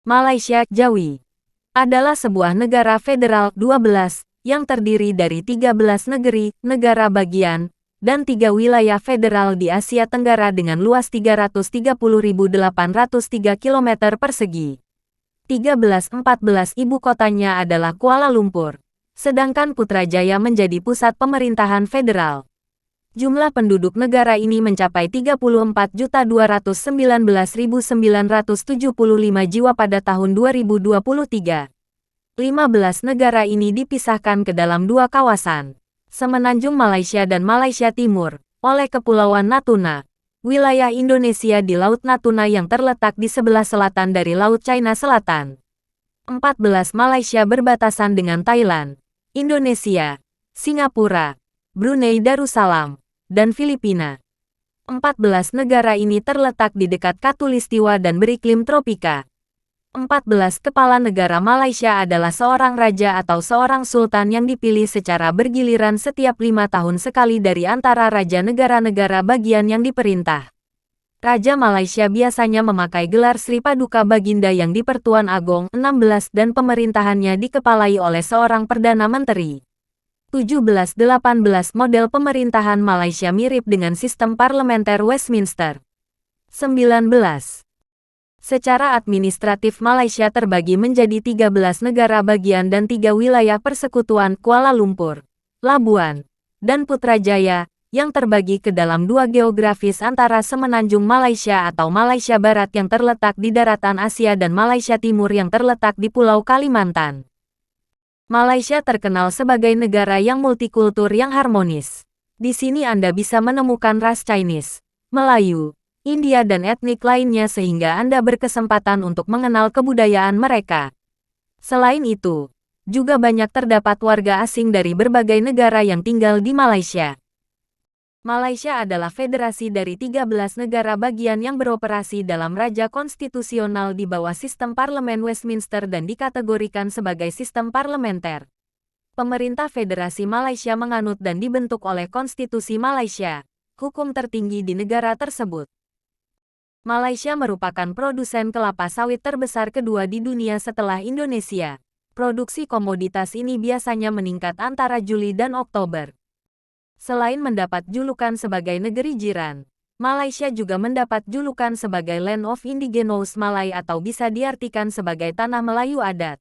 Malaysia, Jawi, adalah sebuah negara federal 12 yang terdiri dari 13 negara bagian dan 3 wilayah federal di Asia Tenggara dengan luas 330.803 km persegi. 1314 ibu kotanya adalah Kuala Lumpur, sedangkan Putrajaya menjadi pusat pemerintahan federal. Jumlah penduduk negara ini mencapai 34.219.975 jiwa pada tahun 2023. 15 negara ini dipisahkan ke dalam 2 kawasan, Semenanjung Malaysia dan Malaysia Timur, oleh Kepulauan Natuna, wilayah Indonesia di Laut Natuna yang terletak di sebelah selatan dari Laut China Selatan. 14 Malaysia berbatasan dengan Thailand, Indonesia, Singapura, Brunei Darussalam, dan Filipina. 14 negara ini terletak di dekat Khatulistiwa dan beriklim tropika. 14 kepala negara Malaysia adalah seorang raja atau seorang sultan yang dipilih secara bergiliran setiap 5 tahun sekali dari antara raja negara-negara bagian yang diperintah. Raja Malaysia biasanya memakai gelar Sri Paduka Baginda yang di Pertuan Agong 16 dan pemerintahannya dikepalai oleh seorang Perdana Menteri. 17-18 model pemerintahan Malaysia mirip dengan sistem parlementer Westminster. 19. Secara administratif Malaysia terbagi menjadi 13 negara bagian dan 3 wilayah persekutuan Kuala Lumpur, Labuan, dan Putrajaya, yang terbagi ke dalam 2 geografis antara Semenanjung Malaysia atau Malaysia Barat yang terletak di daratan Asia dan Malaysia Timur yang terletak di Pulau Kalimantan. Malaysia terkenal sebagai negara yang multikultur yang harmonis. Di sini Anda bisa menemukan ras Chinese, Melayu, India dan etnik lainnya sehingga Anda berkesempatan untuk mengenal kebudayaan mereka. Selain itu, juga banyak terdapat warga asing dari berbagai negara yang tinggal di Malaysia. Malaysia adalah federasi dari 13 negara bagian yang beroperasi dalam raja konstitusional di bawah sistem parlemen Westminster dan dikategorikan sebagai sistem parlementer. Pemerintah Federasi Malaysia menganut dan dibentuk oleh Konstitusi Malaysia, hukum tertinggi di negara tersebut. Malaysia merupakan produsen kelapa sawit terbesar kedua di dunia setelah Indonesia. Produksi komoditas ini biasanya meningkat antara Juli dan Oktober. Selain mendapat julukan sebagai negeri jiran, Malaysia juga mendapat julukan sebagai Land of Indigenous Malay atau bisa diartikan sebagai tanah Melayu adat.